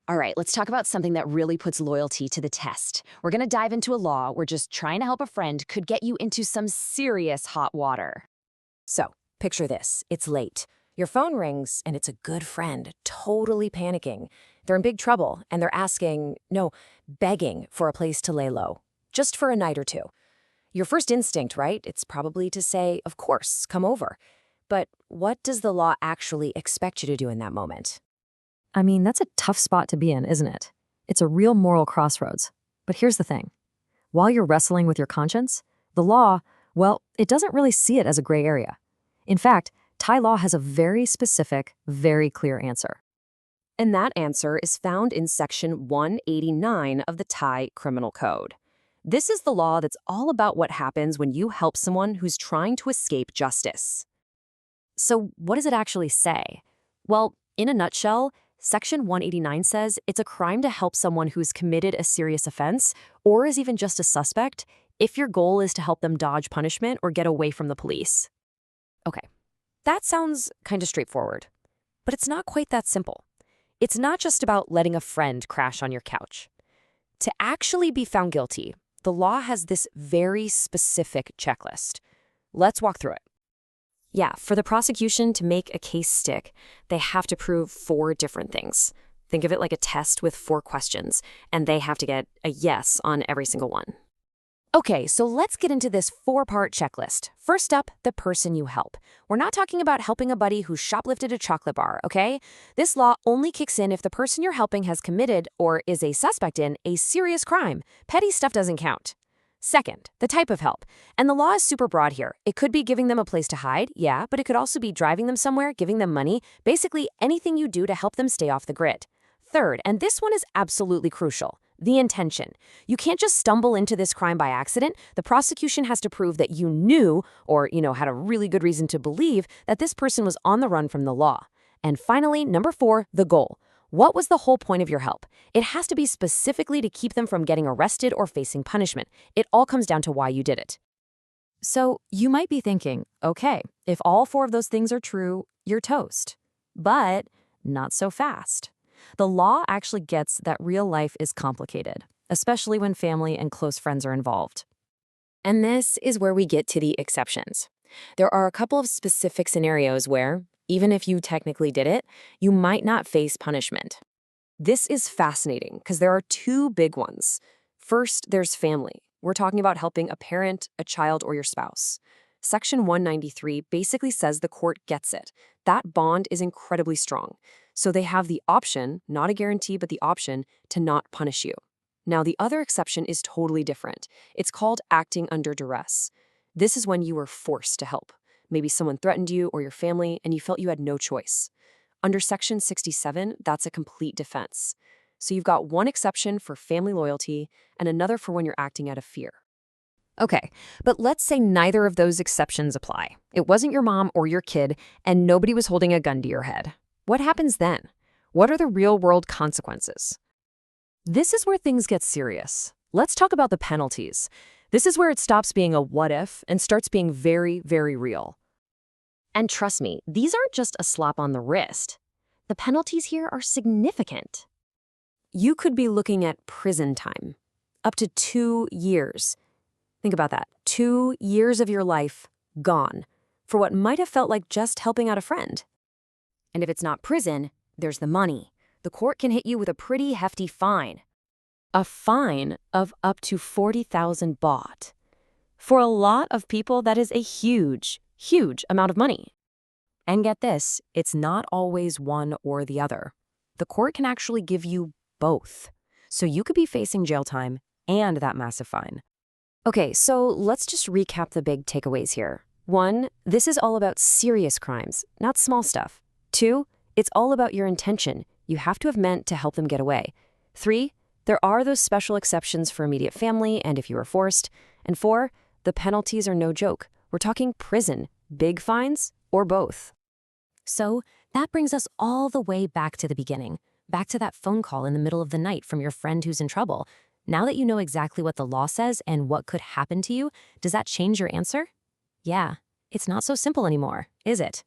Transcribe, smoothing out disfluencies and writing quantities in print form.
All right, let's talk about something that really puts loyalty to the test. We're going to dive into a law where just trying to help a friend could get you into some serious hot water. So, picture this. It's late. Your phone rings, and it's a good friend, totally panicking. They're in big trouble, and they're asking, no, begging for a place to lay low, just for a night or two. Your first instinct, right? It's probably to say, of course, come over. But what does the law actually expect you to do in that moment? I mean, that's a tough spot to be in, isn't it? It's a real moral crossroads. But here's the thing. While you're wrestling with your conscience, the law, well, it doesn't really see it as a gray area. In fact, Thai law has a very specific, very clear answer. And that answer is found in Section 189 of the Thai Criminal Code. This is the law that's all about what happens when you help someone who's trying to escape justice. So what does it actually say? Well, in a nutshell, Section 189 says it's a crime to help someone who's committed a serious offense or is even just a suspect if your goal is to help them dodge punishment or get away from the police. Okay, that sounds kind of straightforward, but it's not quite that simple. It's not just about letting a friend crash on your couch. To actually be found guilty, the law has this very specific checklist. Let's walk through it. Yeah, for the prosecution to make a case stick, they have to prove 4 different things. Think of it like a test with 4 questions, and they have to get a yes on every single one. Okay, so let's get into this 4-part checklist. First up, the person you help. We're not talking about helping a buddy who shoplifted a chocolate bar, okay? This law only kicks in if the person you're helping has committed or is a suspect in a serious crime. Petty stuff doesn't count. Second, the type of help. And the law is super broad here. It could be giving them a place to hide, yeah, but it could also be driving them somewhere, giving them money, basically anything you do to help them stay off the grid. Third, and this one is absolutely crucial, the intention. You can't just stumble into this crime by accident. The prosecution has to prove that you knew or, had a really good reason to believe that this person was on the run from the law. And finally, number 4, the goal. What was the whole point of your help? It has to be specifically to keep them from getting arrested or facing punishment. It all comes down to why you did it. So you might be thinking, okay, if all 4 of those things are true, you're toast. But not so fast. The law actually gets that real life is complicated, especially when family and close friends are involved. And this is where we get to the exceptions. There are a couple of specific scenarios where, even if you technically did it, you might not face punishment. This is fascinating because there are 2 big ones. First, there's family. We're talking about helping a parent, a child, or your spouse. Section 193 basically says the court gets it. That bond is incredibly strong. So they have the option, not a guarantee, but the option to not punish you. Now, the other exception is totally different. It's called acting under duress. This is when you were forced to help. Maybe someone threatened you or your family, and you felt you had no choice. Under Section 67, that's a complete defense. So you've got one exception for family loyalty and another for when you're acting out of fear. Okay, but let's say neither of those exceptions apply. It wasn't your mom or your kid, and nobody was holding a gun to your head. What happens then? What are the real-world consequences? This is where things get serious. Let's talk about the penalties. This is where it stops being a what if and starts being very, very real. And trust me, these aren't just a slap on the wrist. The penalties here are significant. You could be looking at prison time, up to 2 years. Think about that. 2 years of your life gone for what might have felt like just helping out a friend. And if it's not prison, there's the money. The court can hit you with a pretty hefty fine. A fine of up to 40,000 baht. For a lot of people, that is a huge, huge amount of money. And get this, it's not always one or the other. The court can actually give you both. So you could be facing jail time and that massive fine. Okay, so let's just recap the big takeaways here. 1, this is all about serious crimes, not small stuff. 2, it's all about your intention. You have to have meant to help them get away. 3, there are those special exceptions for immediate family and if you were forced. And 4, the penalties are no joke. We're talking prison, big fines, or both. So that brings us all the way back to the beginning, back to that phone call in the middle of the night from your friend who's in trouble. Now that you know exactly what the law says and what could happen to you, does that change your answer? Yeah, it's not so simple anymore, is it?